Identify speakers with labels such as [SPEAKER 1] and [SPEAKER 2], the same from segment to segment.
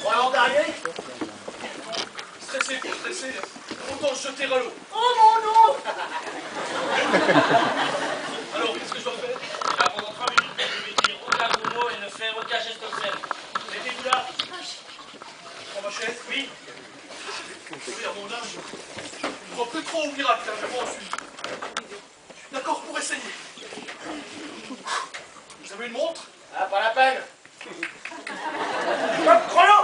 [SPEAKER 1] Bon, alors d'arriver.
[SPEAKER 2] Stressé, autant se jeter à l'eau.
[SPEAKER 1] Oh mon nom.
[SPEAKER 2] Alors, qu'est-ce que je dois faire?
[SPEAKER 3] Là, pendant 3 minutes, vous devez dire aucun gros mot et ne faire aucun geste obscène. Mettez-vous là.
[SPEAKER 2] Prends ma chaise.
[SPEAKER 3] Oui.
[SPEAKER 2] Vous savez, à mon âge, je ne crois plus trop au miracle, hein, je m'en suis. Je suis d'accord pour essayer. Vous avez une montre?
[SPEAKER 1] Ah, pas la peine. Top chrono.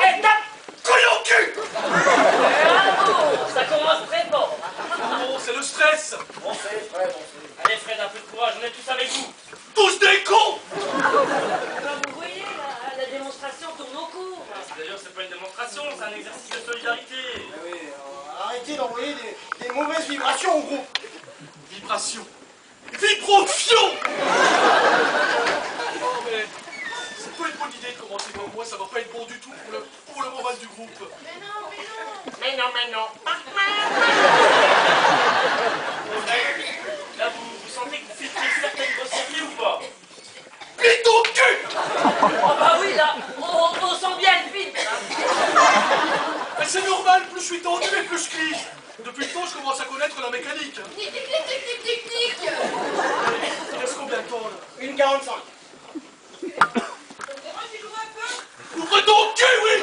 [SPEAKER 1] Allez, tape.
[SPEAKER 2] Chrono au cul!
[SPEAKER 3] Bravo, ça commence très fort.
[SPEAKER 2] Non, c'est le stress.
[SPEAKER 1] Bon, c'est Fred, on sait.
[SPEAKER 3] Allez Fred, un peu de courage, on est tous avec vous.
[SPEAKER 2] Tous des cons!
[SPEAKER 4] Vous voyez, la démonstration tourne au cours.
[SPEAKER 3] D'ailleurs, c'est pas une démonstration, c'est un exercice de solidarité.
[SPEAKER 1] Ah oui, arrêtez d'envoyer des mauvaises vibrations au groupe.
[SPEAKER 2] Vibration. Vibration! Oh, mais c'est pas une bonne idée de commencer comme moi, ça va pas être bon du tout pour le moral du groupe.
[SPEAKER 3] Mais non. Là, vous sentez que vous filtrez certaines grossièretés ou pas?
[SPEAKER 2] Plutôt cul!
[SPEAKER 4] Oh bah oui, là, on sent bien le vide.
[SPEAKER 2] Mais c'est normal, plus je suis tendu et plus je crie. Depuis le temps, je commence à connaître la mécanique. Il reste combien de temps, là?
[SPEAKER 1] 1,45.
[SPEAKER 2] Ouvre ton cul, oui!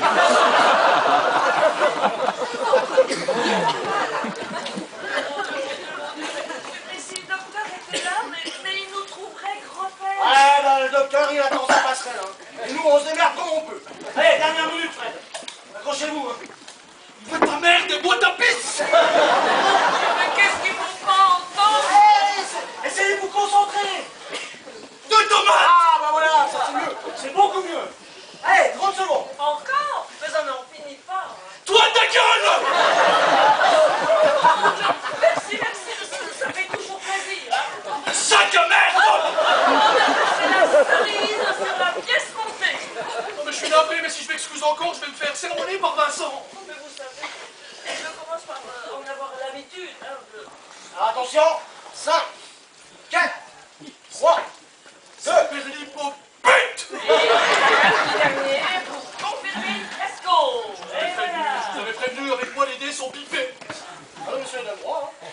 [SPEAKER 4] Mais si le docteur était là, mais il nous trouverait grand-père.
[SPEAKER 1] Ah, bah, le docteur, il attend sa passerelle. Hein. Et nous, on se démerde comme on peut. Allez, dernière minute, Fred. Accrochez-vous. Hein.
[SPEAKER 2] Va ta mère des boîtes à pisse!
[SPEAKER 4] Mais qu'est-ce qu'il faut pas entendre?
[SPEAKER 1] Hey, essayez de vous concentrer.
[SPEAKER 2] Deux tomates!
[SPEAKER 1] Ah, bah voilà, ça c'est mieux. C'est beaucoup mieux. Allez, 30 secondes.
[SPEAKER 4] Encore? Mais on n'en finit pas.
[SPEAKER 2] Toi, ta gueule!
[SPEAKER 4] Merci, ça fait toujours plaisir. Hein.
[SPEAKER 2] Sac à merde!
[SPEAKER 4] C'est la cerise sur la pièce montée.
[SPEAKER 2] Non, mais je suis navré, mais si je m'excuse encore, je vais me faire sermonner par Vincent.
[SPEAKER 4] Mais vous savez, je commence par en avoir l'habitude. Hein,
[SPEAKER 1] Alors, attention. 5, 4, 3, 2.
[SPEAKER 2] Perlipopute!
[SPEAKER 4] Et le dernier pour confirmer le fresco. Et voilà.
[SPEAKER 2] Je vous avais prévenu, avec moi les dés sont pipés.
[SPEAKER 1] Ah, monsieur, il a le droit. Hein.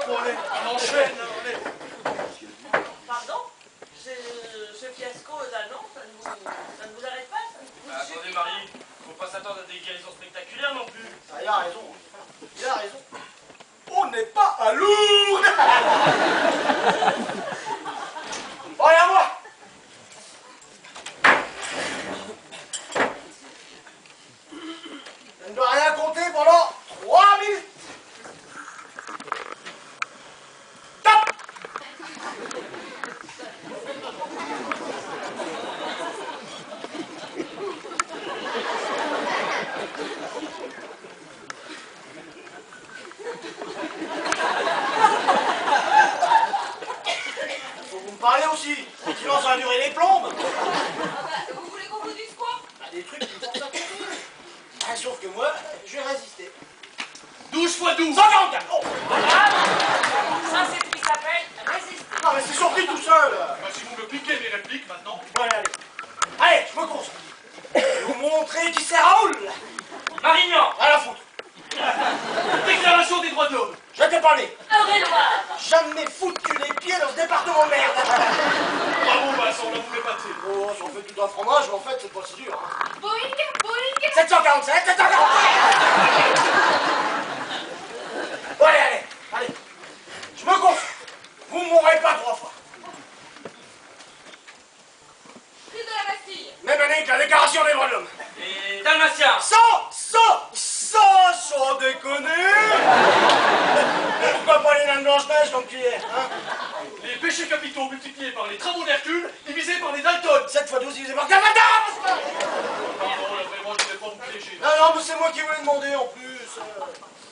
[SPEAKER 2] Bon, allez, on enchaîne, allez.
[SPEAKER 4] Pardon? Ce fiasco là, non, ça ne vous arrête pas, ça ne vous
[SPEAKER 3] Attendez Marie, faut pas s'attendre à des guérisons spectaculaires non plus.
[SPEAKER 1] Ah, il a raison. Il a raison. On n'est pas à Lourdes. Bon, allez, à moi. Je ne dois rien compter pendant 3 minutes. Top. Faut que vous me parlez aussi. Sinon, ça va durer les plombes.
[SPEAKER 4] Vous voulez qu'on vous dise quoi?
[SPEAKER 1] Ah, des trucs qui forcent à compter. Ah, sauf que moi, je vais résister.
[SPEAKER 2] 12 x 12!
[SPEAKER 1] 144. Oh.
[SPEAKER 4] Ça, c'est ce qui s'appelle résister.
[SPEAKER 1] Non, mais c'est sorti tout seul.
[SPEAKER 2] Bah, si vous me piquez mes répliques maintenant.
[SPEAKER 1] Voilà, allez. Allez, je me concentre. Je vais vous montrer qui c'est Raoul.
[SPEAKER 3] Marignan!
[SPEAKER 1] À la foutre.
[SPEAKER 2] Déclaration des droits de l'homme.
[SPEAKER 1] Je t'ai parlé.
[SPEAKER 4] Eure-et-loire.
[SPEAKER 1] Jamais foutu les pieds dans ce département de merde.
[SPEAKER 2] Bravo, Vincent, là vous m'épatez.
[SPEAKER 1] Oh, si on fait tout un fromage, mais en fait, c'est pas si dur. Hein.
[SPEAKER 4] Boing.
[SPEAKER 1] 747, 747. Bon, allez. Je me concentre. Vous ne mourrez pas 3 fois.
[SPEAKER 4] Prise de la Bastille.
[SPEAKER 1] Même année que la déclaration des droits de l'homme.
[SPEAKER 3] Et Dalmatien!
[SPEAKER 1] Sans déconner. Pourquoi pas les nains de Blanche-Neige comme tu es, hein?
[SPEAKER 2] Les péchés capitaux multipliés par les travaux d'Hercule, divisés par les Dalton.
[SPEAKER 1] 7 x 12 divisé par 4, madame.
[SPEAKER 2] Pardon, là vraiment, je ne vais pas vous piéger.
[SPEAKER 1] Non, mais c'est moi qui voulais demander en plus.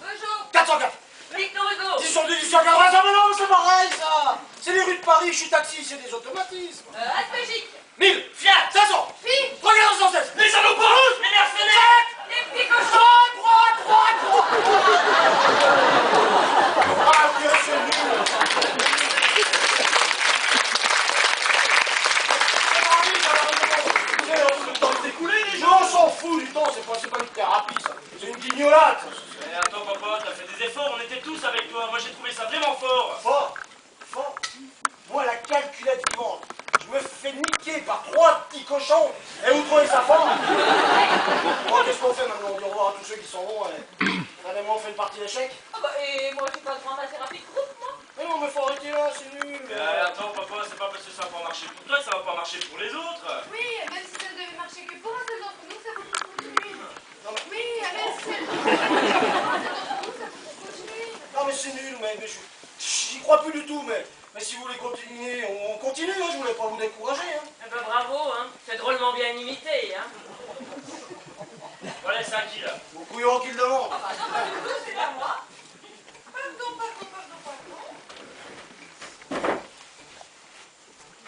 [SPEAKER 4] Bonjour.
[SPEAKER 1] 404.
[SPEAKER 4] Victor Hugo.
[SPEAKER 1] 10 sur 10, 10 sur 80, ça, mais non, c'est pareil, ça. C'est les rues de Paris, je suis taxi, c'est des automatismes.
[SPEAKER 4] Aspergique.
[SPEAKER 1] 1000,
[SPEAKER 3] Fiat!
[SPEAKER 1] 500,
[SPEAKER 4] Fille.
[SPEAKER 1] 316,
[SPEAKER 2] Les salopards!
[SPEAKER 3] Les mercenaires!
[SPEAKER 4] Les petits cochons.
[SPEAKER 1] 3. Ah, Dieu, c'est nul.
[SPEAKER 2] Le temps est écoulé, les gens!
[SPEAKER 1] Non, temps, c'est pas une thérapie, ça. C'est une guignolade.
[SPEAKER 3] Mais attends, papa, t'as fait des efforts, on était tous avec toi. Moi, j'ai trouvé ça vraiment fort.
[SPEAKER 1] Fort. Moi, la calculette vivante. Je me fais niquer par 3 petits cochons. Et vous trouvez ça fort? Bon, qu'est-ce qu'on fait maintenant? On dit au revoir à tous ceux qui s'en vont. Allez, moi, on fait une partie d'échecs.
[SPEAKER 4] Ah bah, et moi, j'ai pas le droit à ma thérapie de groupe, moi.
[SPEAKER 1] Mais non, mais faut arrêter là, c'est nul.
[SPEAKER 3] Mais attends, papa, c'est pas parce que ça va pas marcher pour toi, ça va pas marcher pour les autres.
[SPEAKER 5] Oui, même si ça ne devait marcher que pour un seul d'entre nous, ça peut continuer.
[SPEAKER 1] Non, mais,
[SPEAKER 5] Oui, même si ça ne devait marcher que pour un seul d'entre nous, ça peut continuer.
[SPEAKER 1] non, mais c'est nul, mais j'y crois plus du tout, mais si vous voulez continuer, on continue, hein, je voulais pas vous décourager, hein.
[SPEAKER 4] Eh ben, bravo, hein. C'est drôlement bien imité, hein.
[SPEAKER 3] Voilà, c'est à qui, là?
[SPEAKER 1] Vos couillons qui le demandent.
[SPEAKER 4] Ah bah, non, pas du tout, c'est à moi.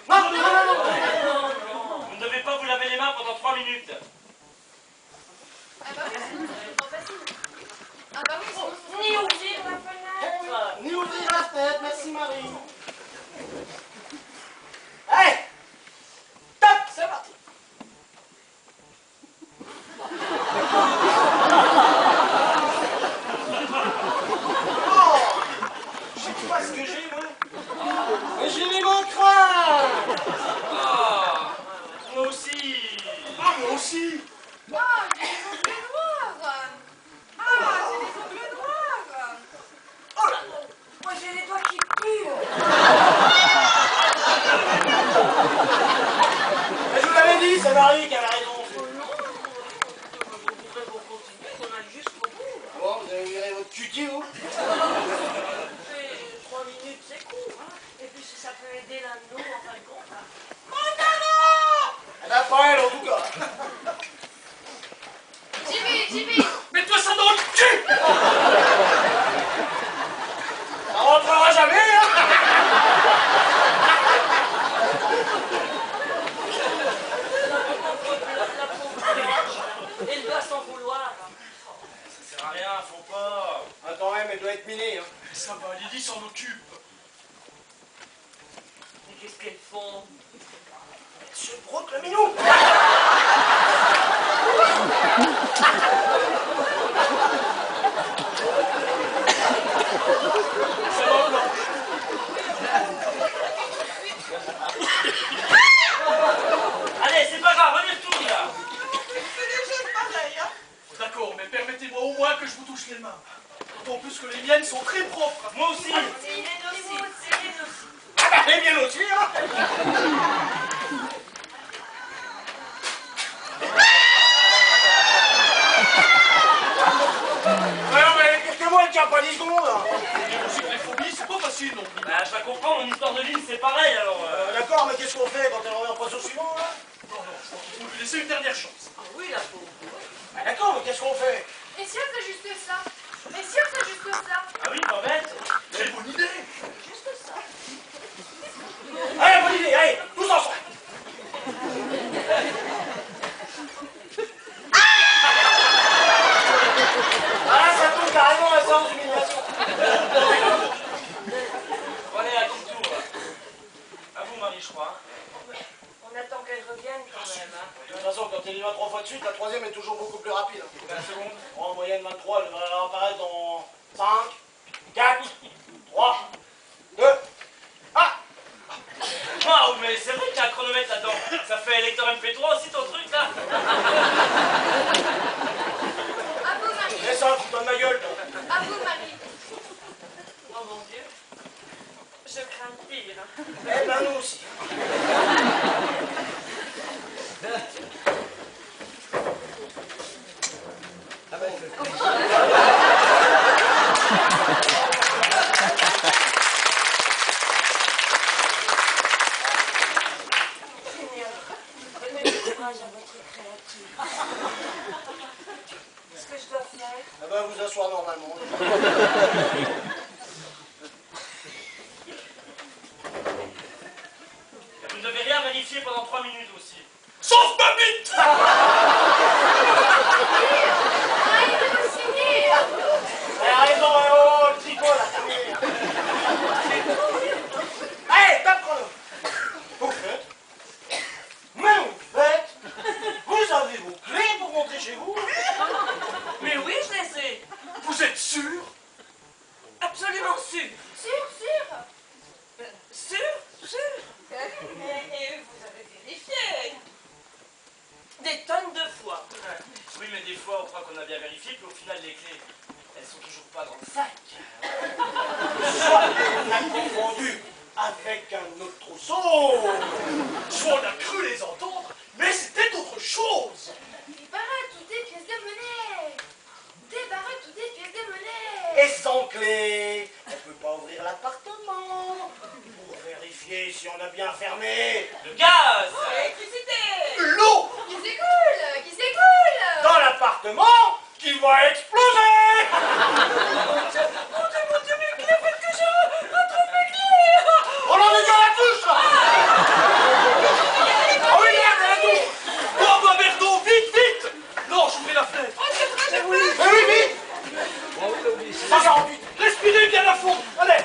[SPEAKER 5] Pardon.
[SPEAKER 1] Non.
[SPEAKER 3] Vous ne devez pas vous laver les mains pendant 3 minutes.
[SPEAKER 5] Ah bah oui, sinon ça serait trop facile. Ah bah oui, sinon ça
[SPEAKER 4] Ni
[SPEAKER 5] serait trop
[SPEAKER 4] ouvrir la fenêtre.
[SPEAKER 1] Ni ouvrir la fenêtre, merci Marie. Allez, top, c'est parti. Oh, je sais pas ce que j'ai, moi. Mais j'ai les mots crânes.
[SPEAKER 3] Ah, moi aussi.
[SPEAKER 1] Ah, moi aussi.
[SPEAKER 5] Ah, j'ai des ongles noirs. Ah, j'ai des ongles noirs.
[SPEAKER 1] Oh là.
[SPEAKER 4] Moi, j'ai les doigts qui puent.
[SPEAKER 1] Mais je vous l'avais dit, c'est Marie qui avait raison.
[SPEAKER 4] Oh non, vous voudrez qu'on continue, qu'on aille jusqu'au bout.
[SPEAKER 1] Bon, vous avez viré votre cutie, vous?
[SPEAKER 4] C'est 3 minutes, c'est court, hein. Et puis si ça peut aider l'un de nous, en fin de compte, hein.
[SPEAKER 1] Eh ben, pas elle, en tout cas.
[SPEAKER 5] J'y vais.
[SPEAKER 2] Mets-toi ça dans le cul!
[SPEAKER 1] Ça rentrera jamais, hein.
[SPEAKER 4] La pauvre Blanche, elle doit s'en vouloir.
[SPEAKER 3] Ça sert à rien, faut pas.
[SPEAKER 1] Attends, même, elle doit être minée, hein.
[SPEAKER 2] Ça va, Lily s'en occupe.
[SPEAKER 4] Mais qu'est-ce qu'elles font?
[SPEAKER 1] Elle se broute le minou.
[SPEAKER 2] Ça va, Blanche.
[SPEAKER 3] Allez, c'est pas grave, on y retourne, là.
[SPEAKER 2] D'accord, mais permettez-moi au moins que je vous touche les mains. D'autant plus que les miennes sont très propres.
[SPEAKER 3] Moi aussi.
[SPEAKER 4] C'est les aussi, c'est les aussi.
[SPEAKER 1] Ah bah, elle est bien aussi, hein. Ouais, non, mais qu'est-ce que moi, elle tient pas 10 secondes, hein.
[SPEAKER 2] Et aussi que les phobies, c'est pas facile non plus.
[SPEAKER 3] Bah, je la comprends, mon histoire de ville, c'est pareil, alors.
[SPEAKER 1] D'accord, mais qu'est-ce qu'on fait quand elle revient en poisson suivant, là?
[SPEAKER 2] Non, je crois qu'il faut lui laisser une dernière chance.
[SPEAKER 4] Ah oui, la pauvre.
[SPEAKER 1] Bah, d'accord, mais qu'est-ce qu'on fait?
[SPEAKER 5] Et si on fait juste ça? Et si on fait juste ça?
[SPEAKER 3] Ah oui, pas bête.
[SPEAKER 2] Quelle bonne idée!
[SPEAKER 4] Juste ça.
[SPEAKER 1] Allez, bonne idée, allez, tous ensemble. Ah, ça tombe carrément à la séance d'humiliation.
[SPEAKER 3] Bon, allez, à qui tour, là? À vous, Marie, je crois.
[SPEAKER 4] On attend qu'elle revienne quand même, hein.
[SPEAKER 1] De toute façon, quand elle y va 3 fois de suite, la troisième est toujours beaucoup plus rapide. 20 secondes. En moyenne 23, elle va apparaître dans 5, 4, 3, 2, 1.
[SPEAKER 3] Waouh, mais c'est vrai qu'il y a un chronomètre là-dedans. Ça fait lecteur MP3 aussi, ton truc, là.
[SPEAKER 5] À vous, Marie.
[SPEAKER 1] C'est ça, tu donnes ma gueule, toi.
[SPEAKER 5] À vous, Marie.
[SPEAKER 4] Oh mon Dieu. Je crains le pire, hein.
[SPEAKER 1] Eh ben, nous aussi. Ah ben,
[SPEAKER 4] Seigneur, donnez du courage à votre créature. Qu'est-ce que je dois faire?
[SPEAKER 1] ah ben, vous asseoir normalement.
[SPEAKER 3] Vous ne devez rien vérifier pendant 3 minutes aussi.
[SPEAKER 2] Sauf ma bite!
[SPEAKER 5] Ah, il faut signer.
[SPEAKER 1] Elle a raison, oh, le tricot, là, terminé. Allez, top chrono. Vous faites. Mais vous faites. Vous avez vos clés pour rentrer chez vous.
[SPEAKER 4] Et vous avez vérifié. Des tonnes de fois.
[SPEAKER 3] Oui, mais des fois, on croit qu'on a bien vérifié, puis au final, les clés, elles sont toujours pas dans le sac.
[SPEAKER 1] Soit on a confondu avec un autre trousseau.
[SPEAKER 2] Soit on a cru les entendre, mais c'était autre chose.
[SPEAKER 5] Débarras toutes tes pièces de monnaie. Débarras toutes tes pièces de monnaie.
[SPEAKER 1] Et sans clé, on peut pas ouvrir l'appartement pour vérifier si on a bien fermé.
[SPEAKER 3] Le gaz!
[SPEAKER 4] L'électricité.
[SPEAKER 2] L'eau.
[SPEAKER 5] Qui s'écoule. Qui s'écoule.
[SPEAKER 1] Dans l'appartement qui va exploser.
[SPEAKER 4] Mon Dieu, mais qu'il a fait que je retrouve mes clés.
[SPEAKER 1] On en est dans la touche là. Ah oui, merde, à la touche.
[SPEAKER 2] Oh, bah, Berdo, vite, vite. Non, j'ouvrais la fenêtre.
[SPEAKER 4] Oh, c'est vrai, j'ai
[SPEAKER 1] Mais oui, vite. 148.
[SPEAKER 2] Respirez bien à fond. Allez.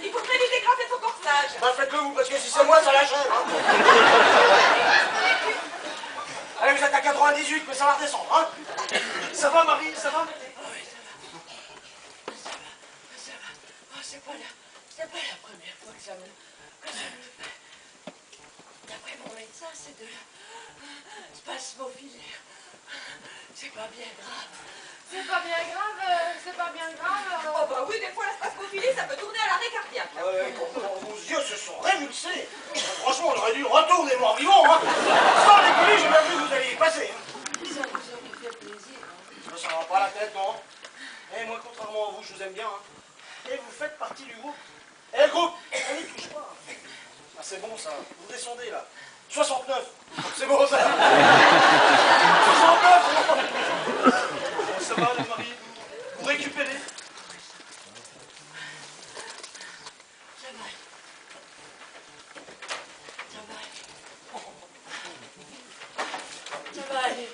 [SPEAKER 4] Il faut très vite dégrafer son corsage.
[SPEAKER 1] Bah faites-le vous, parce que si c'est moi, ça l'achève. Hein. Allez, vous êtes à 98, mais ça va redescendre. Hein.
[SPEAKER 2] Ça va, Marie, ça va?
[SPEAKER 4] C'est pas la première fois que ça me fait. D'après mon médecin, c'est de la spasmophilie. C'est pas bien grave.
[SPEAKER 5] C'est pas bien grave. C'est pas bien grave.
[SPEAKER 4] Oh bah oui, des fois la spasmophilie, ça peut tourner à l'arrêt cardiaque.
[SPEAKER 1] Ah ouais, quand vos yeux se sont révulsés. Franchement, on aurait dû retourner mort vivant. Hein. Sans les coulisses, j'ai bien vu que vous alliez y passer. Hein.
[SPEAKER 4] Ça vous aurait fait plaisir. Hein.
[SPEAKER 1] Ça va pas la tête, non? Eh, moi, contrairement à vous, je vous aime bien. Hein. Et vous faites partie du groupe. Eh, le groupe, on n'y touche pas. Ah, c'est bon, ça. Vous descendez, là. 69. C'est bon, ça. 69.
[SPEAKER 2] Ça va, la Marie? Vous récupérez?
[SPEAKER 4] Ça va. Ça va aller.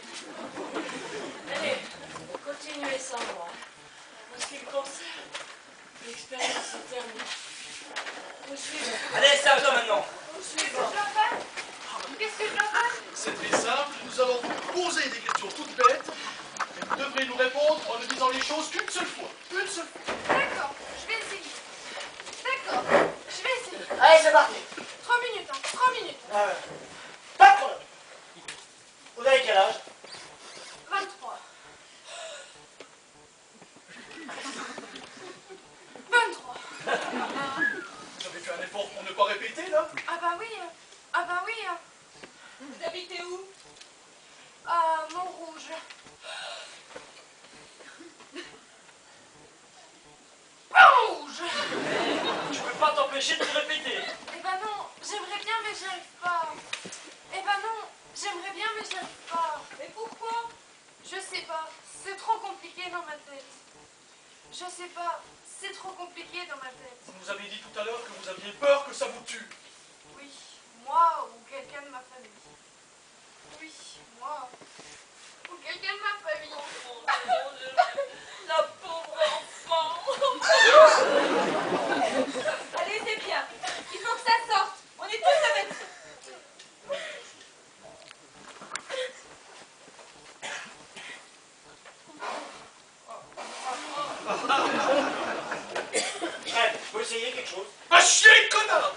[SPEAKER 4] Allez, continuez sans moi. En ce qui me concerne, l'expérience est terminée. Vous suivez.
[SPEAKER 3] Allez, c'est à toi maintenant.
[SPEAKER 4] Vous suivez.
[SPEAKER 5] Qu'est-ce que je dois faire?
[SPEAKER 2] C'est très simple. Nous allons vous poser des questions toutes bêtes. Et vous devrez nous répondre en ne disant les choses qu'une seule fois. Une seule fois.
[SPEAKER 5] D'accord, je vais essayer. D'accord, je vais essayer.
[SPEAKER 1] Allez, c'est parti.
[SPEAKER 5] 3 minutes, hein. 3 minutes.
[SPEAKER 1] Pas de problème. Vous avez quel âge?
[SPEAKER 5] 23. 23.
[SPEAKER 2] Vous avez fait un effort pour ne pas répéter, là?
[SPEAKER 5] Ah bah oui. Ah bah oui.
[SPEAKER 4] Vous habitez où?
[SPEAKER 5] Ah, Montrouge. Montrouge.
[SPEAKER 3] Tu peux pas t'empêcher de te répéter.
[SPEAKER 5] Eh ben non, j'aimerais bien mais j'y arrive pas. Eh ben non, j'aimerais bien mais j'y arrive pas.
[SPEAKER 4] Mais pourquoi?
[SPEAKER 5] Je sais pas, c'est trop compliqué dans ma tête. Je sais pas, c'est trop compliqué dans ma tête.
[SPEAKER 2] Vous nous avez dit tout à l'heure que vous aviez peur que ça vous tue.
[SPEAKER 5] Oui, moi ou quelqu'un de ma famille. Oui, moi ou quelqu'un de ma famille.
[SPEAKER 4] Mon Dieu, la pauvre enfant. Allez, c'est bien. Il faut que ça sorte. On est tous à mettre.
[SPEAKER 1] Fred, je peux essayer quelque chose?
[SPEAKER 2] Va chier, connard!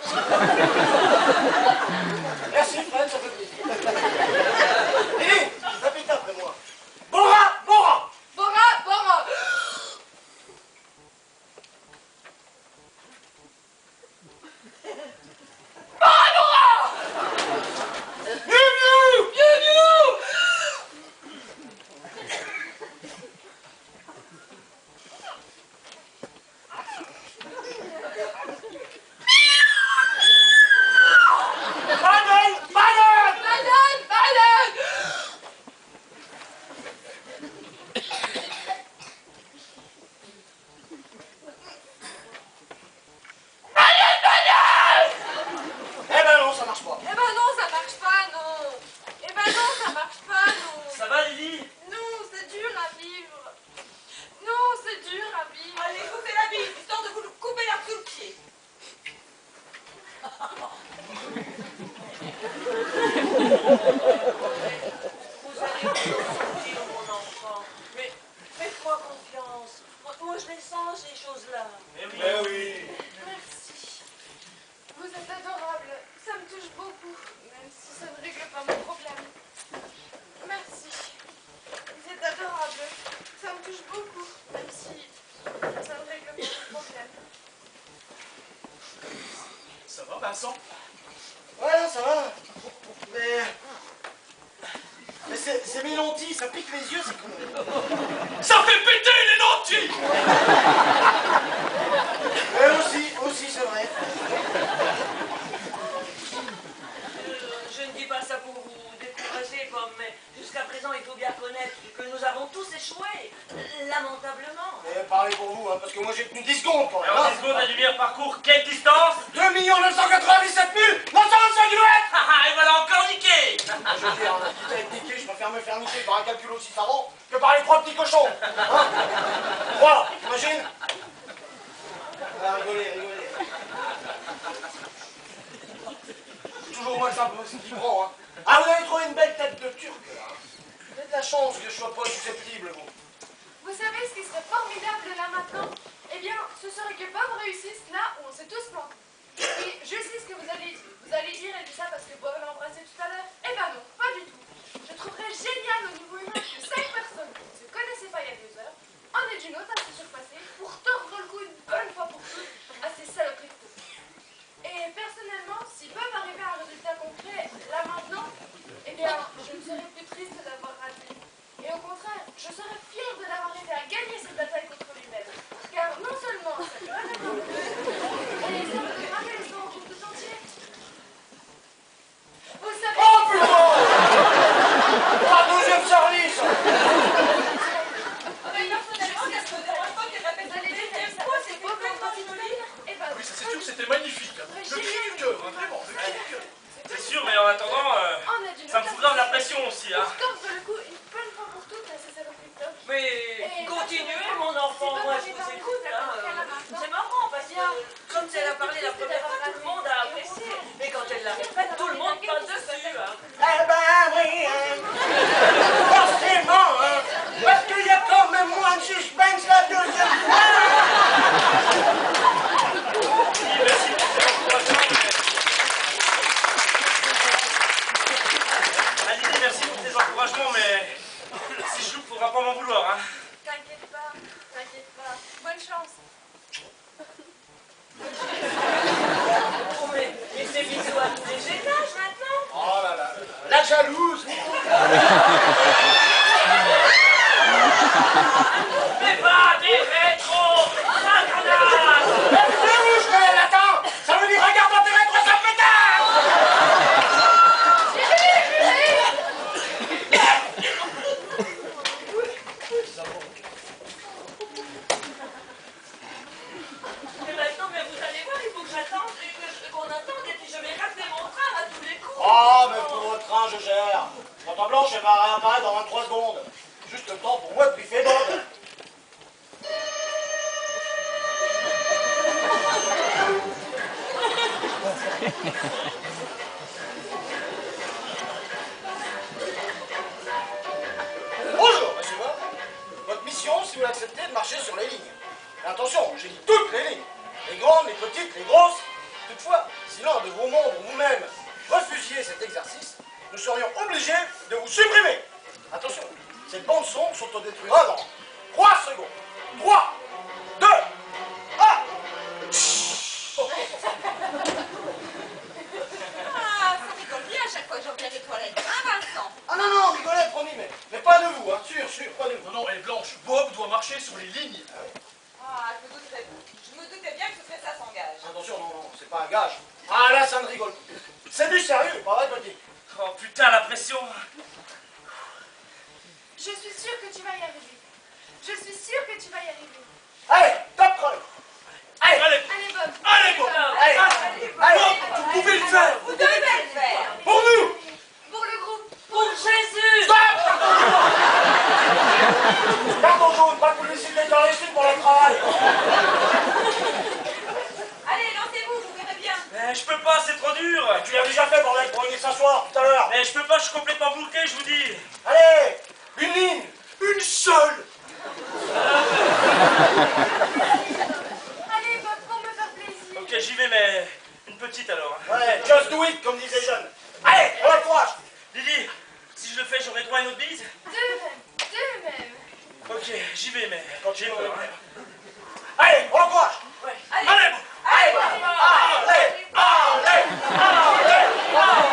[SPEAKER 1] Merci, Fred, ça fait plaisir. Lily, répétez après moi. Bora, Bora.
[SPEAKER 5] Bora, Bora.
[SPEAKER 1] Banane, banane.
[SPEAKER 5] Banane, banane.
[SPEAKER 1] Eh ben non, ça marche pas.
[SPEAKER 5] Eh ben non, ça marche pas, non. Eh ben non, ça marche pas, non.
[SPEAKER 3] Ça va, Lily?
[SPEAKER 5] Non, c'est dur à vivre. Non, c'est dur à vivre.
[SPEAKER 4] Allez, coupez la bille, histoire de vous couper l'herbe sous le pied. Vous allez vous sortir, mon enfant. Mais faites-moi confiance. Je les sens, ces choses-là.
[SPEAKER 3] Eh oui.
[SPEAKER 1] Eh oui.
[SPEAKER 5] Merci. Vous êtes adorable.
[SPEAKER 1] ça va. Mais c'est mes lentilles, ça pique les yeux, c'est con.
[SPEAKER 2] Ça fait péter les lentilles!
[SPEAKER 1] Aussi, c'est vrai.
[SPEAKER 4] Je ne dis pas ça pour vous décourager, Pomme, mais jusqu'à présent, il faut bien reconnaître que nous avons tous échoué, lamentablement.
[SPEAKER 1] Parlez pour vous, hein, parce que moi j'ai tenu 10 secondes quand même.
[SPEAKER 3] Alors 10 secondes à lumière parcourt quelle distance?
[SPEAKER 1] 2 997 925 km.
[SPEAKER 3] Et voilà encore niqué.
[SPEAKER 1] Je veux dire, quitte à être niqué, je préfère me faire niquer par un calcul aussi savant que par les 3 petits cochons. Hein? Voilà, t'imagines? Rigolez. Toujours moi ça ce qui prend, hein. Ah, vous avez trouvé une belle tête de turc, là. Vous avez de la chance que je sois pas susceptible, vous.
[SPEAKER 5] Vous savez ce qui serait formidable là maintenant? Eh bien, ce serait que Bob réussisse là où on s'est tous plantés. Et je sais ce que vous allez dire. Vous allez dire, elle dit ça parce que Bob l'a embrassé tout à l'heure. Eh ben non, pas du tout. Je trouverais génial au niveau humain que 5 personnes qui ne se connaissaient pas il y a 2 heures en aient d'une autre à se surpasser pour tordre le cou une bonne fois pour toutes à ces saloperies de fous. Et personnellement, si Bob arrivait à un résultat concret là maintenant, eh bien, je ne serais plus triste d'avoir raté. Et au contraire, je serais fière de l'avoir aidé à gagner cette bataille contre lui-même. Car non seulement ça lui va être et ça me donnera des leçons au groupe tout entier. Vous savez...
[SPEAKER 1] Oh putain! Pas deuxième service!
[SPEAKER 4] Mais personnellement, qu'est-ce que vous dérange pas qu'il répète la deuxième fois, c'est pas comme quand il nous lit?
[SPEAKER 5] Eh ben,
[SPEAKER 2] Oui, ça c'est sûr que c'était magnifique. Hein. Le cri du cœur, hein, vraiment, le cri du cœur.
[SPEAKER 3] C'est sûr, mais en attendant, ça me fout grave la pression aussi, hein.
[SPEAKER 5] Pour tordre le cou une bonne fois pour toutes à ces saloperies de top.
[SPEAKER 4] Mais continuez, mon enfant, moi je vous écoute. Hein. C'est marrant parce que quand elle a parlé la première fois, tout le monde a apprécié. Mais quand elle la répète, tout le monde parle dessus. Hein.
[SPEAKER 1] Eh ben oui, forcément, hein, parce qu'il y a quand même moins de suspense la deuxième fois.
[SPEAKER 3] Oui, merci pour ces encouragements. Aline, merci pour tes encouragements, mais si je loupe, faudra pas m'en vouloir, hein.
[SPEAKER 5] T'inquiète pas. Bonne chance.
[SPEAKER 4] Oh, mais c'est bisous à tous les étages maintenant.
[SPEAKER 1] Oh là là, la jalouse.
[SPEAKER 3] Mais pas des rétros, Satanás.
[SPEAKER 1] C'est rouge, mais attends, ça veut dire regarde dans tes rétros, ça pétard.
[SPEAKER 4] Mais maintenant, mais vous allez voir, il faut que j'attende et qu'on attende et puis je vais rater mon train à tous les coups.
[SPEAKER 1] Oh, mais pour votre train, je gère. Votre blanche, elle va réapparaître dans 23 secondes. Juste le temps pour moi de briefer Bob. Bonjour, monsieur Bob. Votre mission, si vous l'acceptez, de marcher sur les lignes. Mais attention, j'ai dit toutes les lignes. Les grandes, les petites, les grosses. Toutefois, si l'un de vos membres ou vous-même refusiez cet exercice, nous serions obligés de vous supprimer. Attention, ces bandes son sont au détruira dans 3 secondes. 3, 2, 1.
[SPEAKER 6] Ah, ça rigole bien à chaque fois que j'en viens des toilettes. Hein, Vincent?
[SPEAKER 1] Ah non, rigolez, promis, mais pas de vous, hein, sûr, pas de vous.
[SPEAKER 2] Non, elle est blanche. Bob doit marcher sur les lignes.
[SPEAKER 6] Ah, je me doutais bien que ce serait ça son gage.
[SPEAKER 1] Attention, non, c'est pas un gage. Ah là, ça ne rigole plus. C'est du sérieux, pas vrai, petit?
[SPEAKER 3] Oh putain, la pression.
[SPEAKER 5] Je suis sûre que tu vas y arriver. Je suis sûre que tu vas y arriver.
[SPEAKER 1] Allez, top chrono. Allez,
[SPEAKER 3] Allez,
[SPEAKER 5] Allez, Bob.
[SPEAKER 3] allez, Bob.
[SPEAKER 1] allez, allez,
[SPEAKER 2] Bob, vous pouvez le faire.
[SPEAKER 6] Vous devez le faire.
[SPEAKER 1] pour nous.
[SPEAKER 5] Pour le groupe.
[SPEAKER 4] Pour Jésus.
[SPEAKER 1] Stop. Carton jaune, pas de publicité dans les signes pour le travail.
[SPEAKER 6] Allez, lancez-vous, vous verrez bien.
[SPEAKER 3] Mais je peux pas, c'est trop dur.
[SPEAKER 1] Tu l'as déjà fait, bordel, pour venir s'asseoir tout à l'heure.
[SPEAKER 3] Mais je peux pas, je suis complètement bloqué, je vous dis.
[SPEAKER 1] Allez, une ligne.
[SPEAKER 2] Une seule.
[SPEAKER 5] Allez, Bob, pour me faire plaisir.
[SPEAKER 3] Ok, j'y vais, mais une petite alors.
[SPEAKER 1] Ouais, just do it, comme disent les jeunes. Allez, on va le courage.
[SPEAKER 3] Lily, si je le fais, j'aurai droit à une autre bise?
[SPEAKER 5] Deux même.
[SPEAKER 3] Ok, j'y vais, mais quand j'ai peur. Hein.
[SPEAKER 1] Allez, on l'encourage.
[SPEAKER 3] Allez, bon.
[SPEAKER 1] Allez, allez, allez, allez, allez.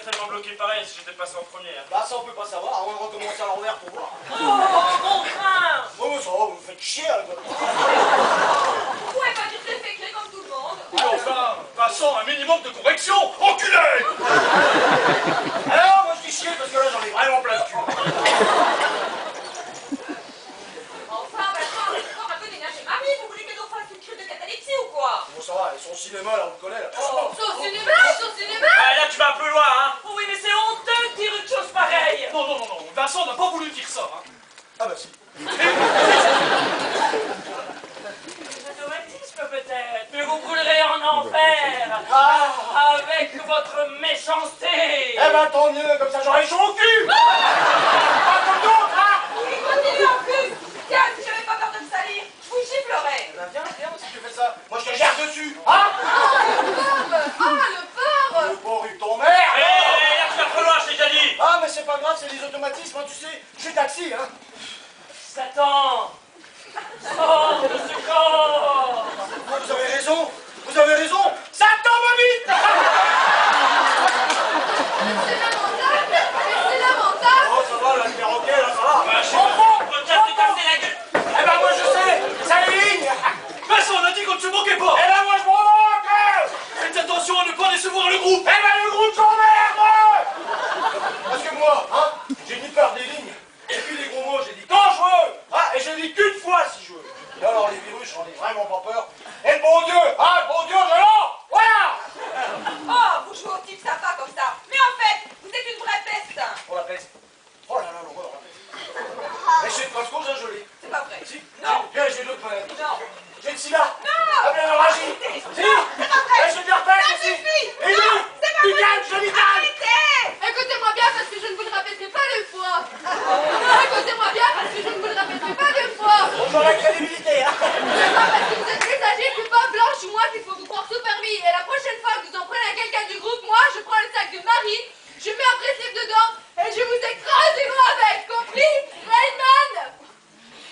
[SPEAKER 3] certainement bloqué pareil si j'étais passé en première.
[SPEAKER 1] Bah ça on peut pas savoir, à moins de recommencer à l'envers pour voir.
[SPEAKER 3] Oh, mon crin!
[SPEAKER 1] Oh ça va, vous me faites chier à l'école.
[SPEAKER 6] Vous pouvez pas dire que c'est écrit comme tout le monde.
[SPEAKER 2] Mais enfin, passons un minimum de correction, enculé!
[SPEAKER 1] Alors moi je dis chier parce que là j'en ai vraiment plein de cul.
[SPEAKER 6] Enfin, maintenant, encore un peu d'énergie. Marie, vous voulez qu'elle nous fasse une crise de catalepsie ou quoi?
[SPEAKER 1] Bon ça va, son cinéma là on le connaît là.
[SPEAKER 5] Son cinéma, son cinéma.
[SPEAKER 3] Ah, là, tu vas un peu loin, hein? Oh oui, mais c'est honteux de dire une chose pareille!
[SPEAKER 2] Non, non, non, non, Vincent n'a pas voulu dire ça, hein.
[SPEAKER 1] Ah bah si.
[SPEAKER 3] Automatisme peut-être, mais vous brûlerez en enfer
[SPEAKER 1] Ah.
[SPEAKER 3] avec votre méchanceté.
[SPEAKER 1] Eh ben tant mieux, comme ça j'aurai chaud au cul. Pas comme d'autres, hein.
[SPEAKER 6] Oui, continue en plus. Tiens, si j'avais pas peur de me salir, je vous giflerais.
[SPEAKER 1] Eh ben viens, si tu fais ça, moi je te gère dessus, hein. Le porc eu ton mère.
[SPEAKER 3] Hé, là, tu vas trop loin, je t'ai déjà dit.
[SPEAKER 1] Ah mais c'est pas grave, c'est des automatismes, hein, tu sais, je suis taxi, hein.
[SPEAKER 3] Satan, sors de ce corps.
[SPEAKER 1] Vous avez raison, Satan va vite.
[SPEAKER 5] C'est lamentable.
[SPEAKER 1] Oh ça va, là, le perroquet, là, ça va.
[SPEAKER 3] Je comprends, peut-être te casser la gueule.
[SPEAKER 1] Eh ben moi je sais, ça ligne.
[SPEAKER 2] Vincent, on a dit qu'on ne se moquait pas.
[SPEAKER 1] Eh ben moi je me moque.
[SPEAKER 2] Faites attention à ne pas décevoir le groupe.
[SPEAKER 1] Eh ben le groupe s'emmerde. Parce que moi, hein, j'ai ni peur des lignes, et puis les gros mots, j'ai dit quand je veux, hein, et je dis qu'une fois si je veux. Et alors les virus, j'en ai vraiment pas peur. Et le bon Dieu, je l'en, voilà.
[SPEAKER 6] Oh, vous jouez au type sympa comme ça. Mais en fait, vous êtes une vraie peste.
[SPEAKER 1] Oh la peste. Oh là là, l'horreur, la peste. Et chez Costco, ça je l'ai.
[SPEAKER 6] C'est pas vrai.
[SPEAKER 1] Si.
[SPEAKER 6] Non.
[SPEAKER 1] Bien, j'ai d'autres maladies.
[SPEAKER 6] Non.
[SPEAKER 1] J'ai le sida.
[SPEAKER 6] Non.
[SPEAKER 1] La hémorragie. Si.
[SPEAKER 6] C'est pas vrai.
[SPEAKER 1] Et j'ai du herpès
[SPEAKER 6] Ça
[SPEAKER 1] aussi.
[SPEAKER 6] suffit.
[SPEAKER 1] Et
[SPEAKER 6] Non,
[SPEAKER 1] lui,
[SPEAKER 6] c'est pas
[SPEAKER 1] du
[SPEAKER 6] vrai.
[SPEAKER 1] calme génital.
[SPEAKER 6] Arrêtez.
[SPEAKER 5] Écoutez-moi bien parce que je ne vous le répéterai pas deux fois. Écoutez-moi bien parce que je ne vous le répéterai pas deux fois.
[SPEAKER 1] Bonjour la crédibilité, hein.
[SPEAKER 5] C'est pas parce que vous êtes plus âgé, plus pas blanche ou moi qu'il faut vous croire tout permis. Et la prochaine fois que vous en prenez à quelqu'un du groupe, moi je prends le sac de Marie, je mets un précip dedans et je vous écrase du gros avec, compris? Rainman.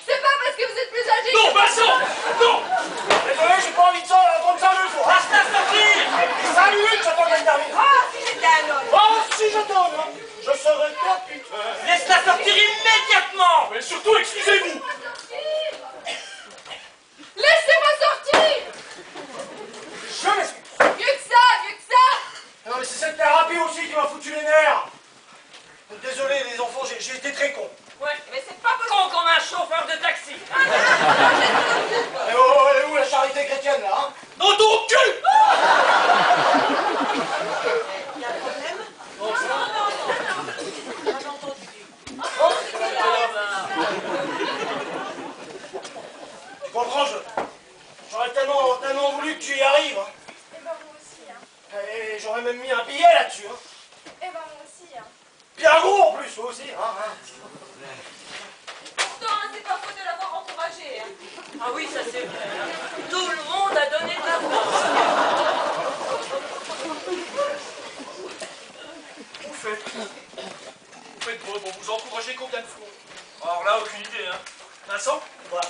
[SPEAKER 5] C'est pas parce que vous êtes plus âgé.
[SPEAKER 2] Non, Vincent, non.
[SPEAKER 1] Désolé, j'ai pas envie de ça, d'entendre ça deux fois.
[SPEAKER 3] Laisse-la sortir.
[SPEAKER 1] 5 minutes, j'attends qu'elle termine.
[SPEAKER 6] Oh, si j'étais un homme.
[SPEAKER 1] Oh, si je donne, hein, je serai capitaine.
[SPEAKER 3] Laisse-la sortir immédiatement.
[SPEAKER 2] Mais surtout, excusez-vous.
[SPEAKER 5] Laissez-moi sortir.
[SPEAKER 1] Je m'excuse.
[SPEAKER 5] Mieux que ça, mieux que ça.
[SPEAKER 1] Non mais c'est cette thérapie aussi qui m'a foutu les nerfs. Désolé les enfants, j'ai été très con.
[SPEAKER 6] Ouais, mais c'est pas possible.
[SPEAKER 3] Con comme un chauffeur de taxi.
[SPEAKER 1] Et oh, elle est où la charité chrétienne là, hein?
[SPEAKER 2] Dans ton cul.
[SPEAKER 6] Il y a un problème?
[SPEAKER 1] Oh, tu comprends, j'aurais tellement voulu que tu y arrives. Hein.
[SPEAKER 5] Eh ben moi aussi, hein.
[SPEAKER 1] Et j'aurais même mis un billet là-dessus. Hein.
[SPEAKER 5] Eh ben moi aussi, hein.
[SPEAKER 1] Bien gros en plus, toi aussi. Hein.
[SPEAKER 6] Pourtant, c'est pas faute de l'avoir encouragé. Hein.
[SPEAKER 3] Ah oui, ça c'est vrai. Tout le monde a donné de la force.
[SPEAKER 2] Vous faites beau, bon, vous encouragez combien de fois?
[SPEAKER 3] Alors là, aucune idée, hein.
[SPEAKER 2] Vincent,
[SPEAKER 1] Voilà.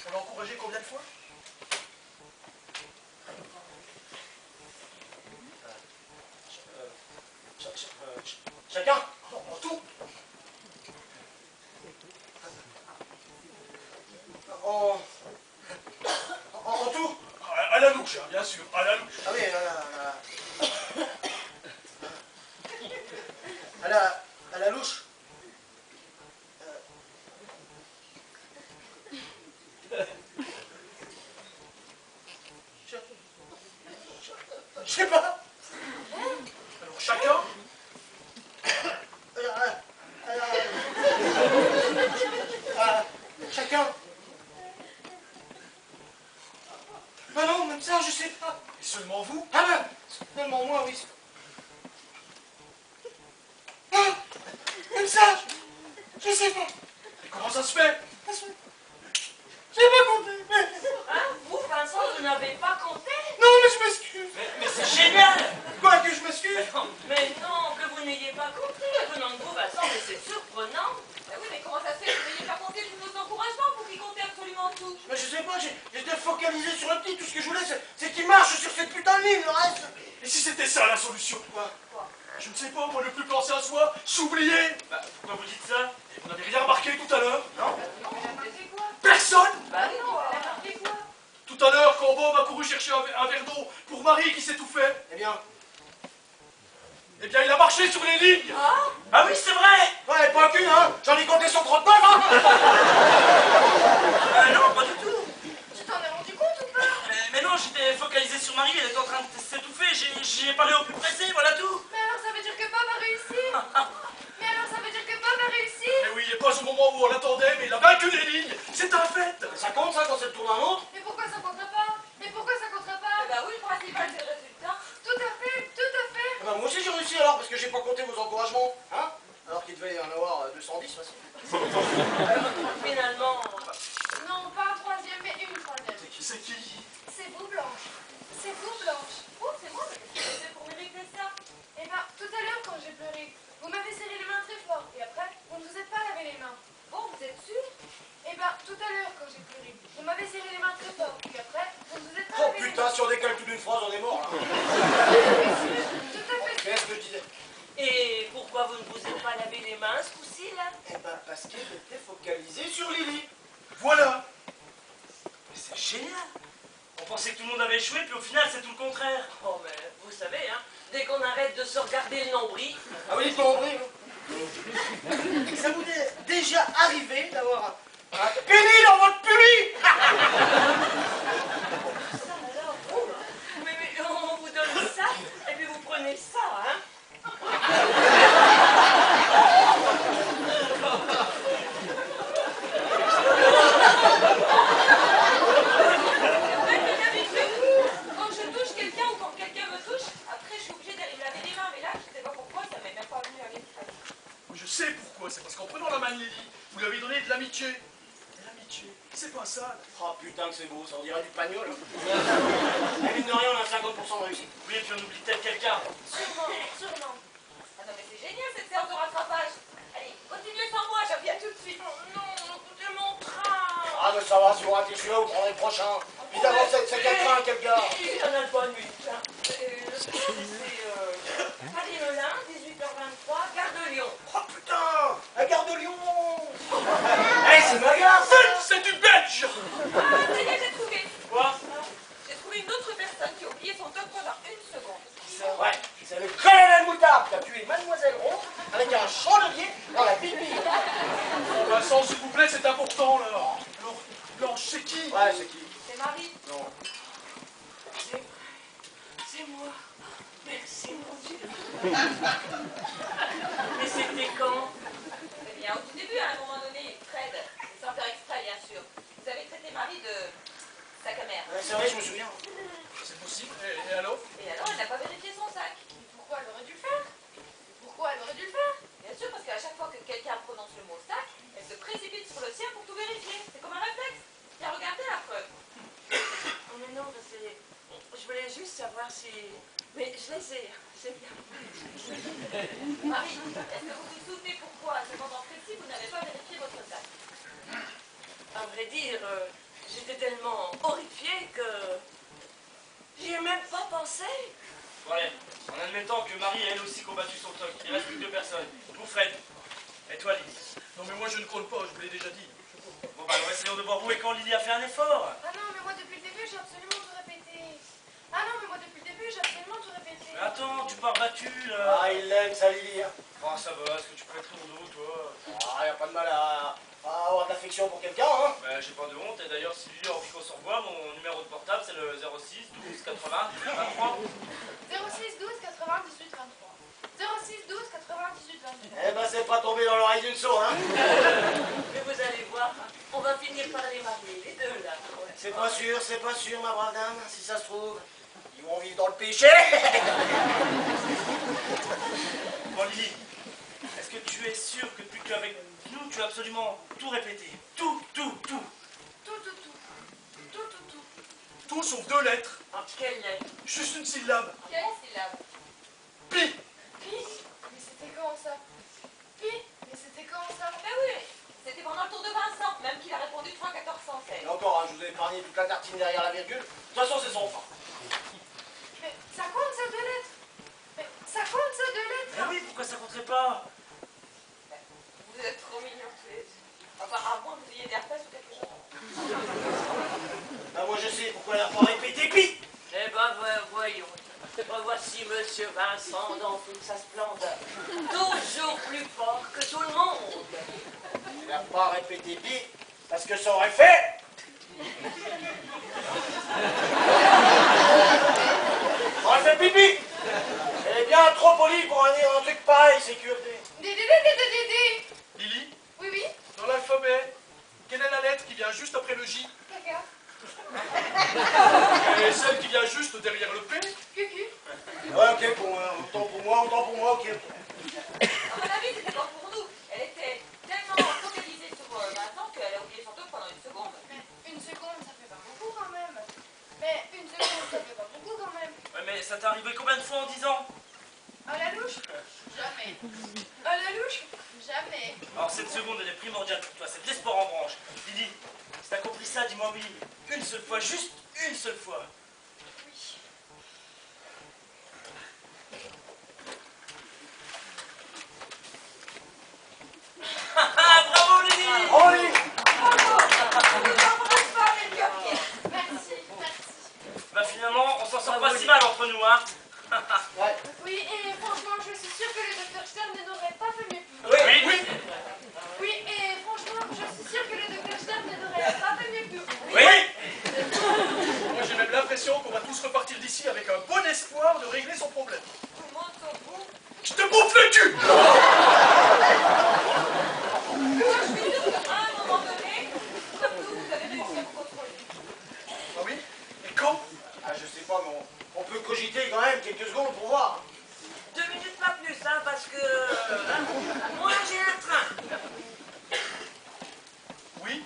[SPEAKER 2] on l'a encouragé combien de fois?
[SPEAKER 1] Chacun en tout. En tout.
[SPEAKER 2] À la louche, hein, bien sûr, à la louche.
[SPEAKER 1] Ah oui, à la louche. Je sais pas.
[SPEAKER 2] Alors chacun,
[SPEAKER 1] Chacun. Ah non, même ça, je sais pas.
[SPEAKER 2] et seulement vous.
[SPEAKER 1] Ah ben, seulement moi, oui. Ah, même ça, je sais pas.
[SPEAKER 2] Et comment ça se fait?
[SPEAKER 1] J'ai pas compté.
[SPEAKER 3] Hein? Vous, Vincent, vous n'avez pas compté?
[SPEAKER 1] Non, mais je m'excuse.
[SPEAKER 3] Mais c'est génial.
[SPEAKER 1] Quoi que je m'excuse?
[SPEAKER 3] Mais non, que vous n'ayez pas compté. Venant de vous, Vincent, mais c'est surprenant.
[SPEAKER 6] Bah oui, mais comment ça se fait que vous n'ayez pas compté tous nos encouragements pour qu'ils comptaient absolument tout?
[SPEAKER 1] Mais je sais pas, j'étais focalisé sur un petit. Tout ce que je voulais, c'est qu'il marche sur cette putain de ligne, le reste.
[SPEAKER 2] Et si c'était ça la solution?
[SPEAKER 1] Quoi?
[SPEAKER 2] Je ne sais pas, moi, ne plus penser à soi, s'oublier.
[SPEAKER 3] Bah, pourquoi vous dites ça?
[SPEAKER 2] Et vous n'avez rien remarqué tout à l'heure?
[SPEAKER 3] Non?
[SPEAKER 5] Elle a marqué quoi?
[SPEAKER 2] Personne?
[SPEAKER 5] Bah non, elle a marqué quoi?
[SPEAKER 2] Tout à l'heure, quand Bob a couru chercher un verre d'eau pour Marie qui s'étouffait,
[SPEAKER 1] Eh bien,
[SPEAKER 2] il a marché sur les lignes.
[SPEAKER 3] Ah oui, c'est vrai!
[SPEAKER 1] ouais, pas qu'une, hein. J'en ai compté 139, hein.
[SPEAKER 3] Non, pas du tout!
[SPEAKER 5] Tu t'en es rendu compte ou pas?
[SPEAKER 3] Mais non, j'étais focalisé sur Marie, elle était en train de s'étouffer, j'ai parlé au plus pressé, voilà tout!
[SPEAKER 5] Mais alors ça veut dire que Bob a réussi? Mais alors ça veut dire que Bob a réussi?
[SPEAKER 2] Mais oui, et pas au moment où on l'attendait, mais il a vaincu les lignes. C'est un fait.
[SPEAKER 1] Ça compte, ça, quand c'est le tour d'un autre?
[SPEAKER 5] Mais pourquoi ça comptera pas? Mais pourquoi ça comptera pas?
[SPEAKER 6] Eh ben oui, le principal, c'est le résultat.
[SPEAKER 5] Tout à fait, tout à fait.
[SPEAKER 1] Eh ben, moi aussi j'ai réussi alors, parce que j'ai pas compté vos encouragements, hein. Alors qu'il devait y en avoir 210, facile.
[SPEAKER 4] Finalement,
[SPEAKER 5] Non, pas un troisième, mais une troisième.
[SPEAKER 2] C'est qui?
[SPEAKER 5] C'est vous, Blanche. C'est vous, Blanche.
[SPEAKER 6] Oh, c'est moi, mais qu'est-ce que tu fais pour mériter ça?
[SPEAKER 5] Eh ben, tout à l'heure, quand j'ai pleuré, vous m'avez serré les mains très fort. Et après, vous ne vous êtes pas lavé les mains.
[SPEAKER 6] Bon, vous êtes sûr?
[SPEAKER 5] Eh ben, tout à l'heure, quand j'ai pleuré, vous m'avez serré les mains très fort. Et après, vous ne vous êtes pas
[SPEAKER 1] Oh
[SPEAKER 5] lavé les
[SPEAKER 1] putain,
[SPEAKER 5] mains.
[SPEAKER 1] si on décale toute une phrase, on est mort, là.
[SPEAKER 5] Tout à fait.
[SPEAKER 1] Qu'est-ce que je disais?
[SPEAKER 4] et pourquoi vous ne vous êtes pas lavé les mains ce coup-ci, là?
[SPEAKER 1] Eh ben, parce qu'il était focalisé sur Lily.
[SPEAKER 2] Voilà.
[SPEAKER 3] Mais c'est génial! On pensait que tout le monde avait échoué, puis au final, c'est tout le contraire.
[SPEAKER 4] Oh, mais vous savez, hein, dès qu'on arrête de se regarder le nombril,
[SPEAKER 1] Ah oui, ton nombril. Ça vous est déjà arrivé d'avoir un pénis dans votre puli?
[SPEAKER 4] ça alors, oh, mais on vous donne ça, et puis vous prenez ça, hein?
[SPEAKER 6] Quand je touche quelqu'un ou quand quelqu'un me touche, après je suis obligée d'aller me laver les mains. Mais là, je sais pas pourquoi, ça m'est même pas venu à l'esprit.
[SPEAKER 2] Je sais pourquoi. C'est parce qu'en prenant la main de Lily, vous lui avez donné de l'amitié. De l'amitié. C'est pas ça.
[SPEAKER 1] Oh putain que c'est beau, ça on dirait du pagnol. Hein. Et mine de rien, on a 50% de réussite.
[SPEAKER 3] Oui, et puis on oublie peut-être quelqu'un.
[SPEAKER 5] Sûrement, sûrement.
[SPEAKER 6] Ah non, mais c'est génial cette séance de rattrapage. Allez, continuez sans moi, je viens tout de suite.
[SPEAKER 5] Oh non, écoutez mon train.
[SPEAKER 1] Ah mais ça va, si vous ratez celui-là, vous prendrez le prochain. Évidemment, c'est quel train, quel gars?
[SPEAKER 4] Il y en a pas de huit, hein. Le train, c'est Paris-Melun, 18h23, gare de Lyon.
[SPEAKER 1] Oh putain, la gare de Lyon. Eh, c'est ma gare.
[SPEAKER 2] C'est du belge.
[SPEAKER 6] Ah, ça y est, j'ai trouvé.
[SPEAKER 3] Quoi?
[SPEAKER 6] J'ai trouvé une autre personne qui a oublié son top pendant une seconde.
[SPEAKER 1] C'est vrai, c'est le colonel Moutarde qui a tué Mademoiselle Rond avec un chandelier dans la pipi.
[SPEAKER 2] Oh, Vincent, s'il vous plaît, c'est important là. Alors, Blanche, c'est qui?
[SPEAKER 1] Ouais, c'est qui?
[SPEAKER 6] C'est Marie.
[SPEAKER 1] Non.
[SPEAKER 4] C'est moi. Merci, mon Dieu. Mais c'était quand?
[SPEAKER 6] Eh bien, au tout début, à un moment donné, Fred, sans faire exprès, bien sûr, vous avez traité Marie de sac à merde.
[SPEAKER 1] Ouais, c'est vrai, je me souviens.
[SPEAKER 2] C'est possible. Et alors?
[SPEAKER 6] Et alors, elle n'a pas vérifié son sac.
[SPEAKER 5] Pourquoi elle aurait dû le faire? Pourquoi elle aurait dû le faire?
[SPEAKER 6] Bien sûr, parce qu'à chaque fois que quelqu'un prononce le mot sac, elle se précipite sur le sien pour tout vérifier. C'est comme un réflexe. Tiens, regardez la preuve.
[SPEAKER 4] Oh, mais non, je voulais juste savoir si... Mais je les ai, c'est bien.
[SPEAKER 6] Marie, est-ce que vous vous souvenez pourquoi, à ce moment précis, vous n'avez pas vérifié votre sac?
[SPEAKER 4] À vrai dire, j'étais tellement horrifiée que... J'y ai même pas pensé.
[SPEAKER 3] Bon, allez, en admettant que Marie a elle aussi combattu son toc, il reste plus que deux personnes. Vous, Fred. Et toi, Lily.
[SPEAKER 2] Non mais moi je ne compte pas, je vous l'ai déjà dit.
[SPEAKER 3] Bon, bah alors essayons de voir où et quand Lily a fait un effort.
[SPEAKER 5] Ah non, mais moi depuis le début, j'ai absolument tout répété. Ah non, mais moi depuis le début, j'ai absolument tout répété.
[SPEAKER 3] Mais attends, tu pars battu, là.
[SPEAKER 1] Ah, il l'aime, ça, Lily. Hein.
[SPEAKER 3] Bon, ça va, est-ce que tu peux être lourd, toi?
[SPEAKER 1] Ah, y a pas de mal à avoir de l'affection pour quelqu'un, hein.
[SPEAKER 3] Bah, j'ai pas de honte, et d'ailleurs, si lui a envie qu'on se revoie, mon numéro de portable, c'est le 06 12 80 23.
[SPEAKER 5] 06 12 80 18 23. 06 12 80 18 23.
[SPEAKER 1] Eh ben, c'est pas tombé dans l'oreille d'une sourde, hein.
[SPEAKER 4] Mais vous allez voir, on va finir par les marier, les deux, là. Ouais.
[SPEAKER 1] C'est pas sûr, ma brave dame, si ça se trouve. Ils vont vivre dans le péché.
[SPEAKER 3] Bon, Lily, est-ce que tu es sûr que depuis que tu es avec nous, tu as absolument tout répété? Tout.
[SPEAKER 5] Tout.
[SPEAKER 2] Tout sauf deux lettres.
[SPEAKER 4] Ah, quelle lettre?
[SPEAKER 2] Juste une syllabe.
[SPEAKER 6] Quelle syllabe?
[SPEAKER 2] Pi.
[SPEAKER 5] Pi. Mais c'était quand ça? Pi. Mais c'était quand ça?
[SPEAKER 6] Ben oui, c'était pendant le tour de Vincent, même qu'il a répondu 3 14 116.
[SPEAKER 1] Et encore, hein, je vous ai épargné toute la tartine derrière la virgule. De toute façon, c'est son fin.
[SPEAKER 5] Mais ça compte ça deux lettres? Mais ça compte ça deux lettres?
[SPEAKER 4] Monsieur Vincent dans toute sa splendeur. Toujours plus fort que tout le monde.
[SPEAKER 1] Il n'a pas répété bi, parce que ça aurait fait. Ça aurait fait pipi. Elle est bien trop polie pour dire un truc pareil, sécurité.
[SPEAKER 5] Dédé.
[SPEAKER 2] Lily,
[SPEAKER 5] Oui, oui.
[SPEAKER 2] dans l'alphabet, quelle est la lettre qui vient juste après le J?
[SPEAKER 5] Caca.
[SPEAKER 2] Et celle qui vient juste derrière le P?
[SPEAKER 5] Cucu.
[SPEAKER 1] Ouais, ok, pour moi. Autant pour moi, ok.
[SPEAKER 6] À mon avis, c'était pas pour nous. Elle était tellement focalisée sur Vincent qu'elle a oublié son truc pendant une seconde.
[SPEAKER 5] Une seconde, ça fait pas beaucoup quand même. Mais une seconde, ça fait pas beaucoup quand même.
[SPEAKER 3] Ouais, mais ça t'est arrivé combien de fois en 10 ans?
[SPEAKER 5] À la louche? Jamais. À la louche? Jamais.
[SPEAKER 3] Alors cette seconde, elle est primordiale pour toi, c'est de l'espoir en branche. Lydie, si t'as compris ça, dis-moi oui. Une seule fois, juste une seule fois.
[SPEAKER 5] Oui.
[SPEAKER 3] Ah, bravo Lydie!
[SPEAKER 1] Oh, Lily.
[SPEAKER 5] Merci.
[SPEAKER 3] Bah finalement, on s'en sort pas si mal entre nous, hein.
[SPEAKER 1] Ouais.
[SPEAKER 5] Oui, et franchement, je suis sûre que le docteur Stern n'aurait pas fait mieux.
[SPEAKER 3] Oui, oui,
[SPEAKER 5] Oui, et franchement, je suis sûre que le docteur Stern n'aurait pas fait mieux.
[SPEAKER 3] oui.
[SPEAKER 2] Moi, j'ai même l'impression qu'on va tous repartir d'ici avec un bon espoir de régler son problème.
[SPEAKER 6] Tout le monde sauf vous.
[SPEAKER 2] Je te bouffe le cul!
[SPEAKER 6] Moi, je suis sûre qu'à un moment donné, comme nous, vous avez réussi à vous contrôler.
[SPEAKER 2] Ah oui? Et quand?
[SPEAKER 1] Ah, je sais pas, mais on peut cogiter quand même quelques secondes pour voir.
[SPEAKER 4] 2 minutes pas plus, hein, parce que moi j'ai un train.
[SPEAKER 2] Oui?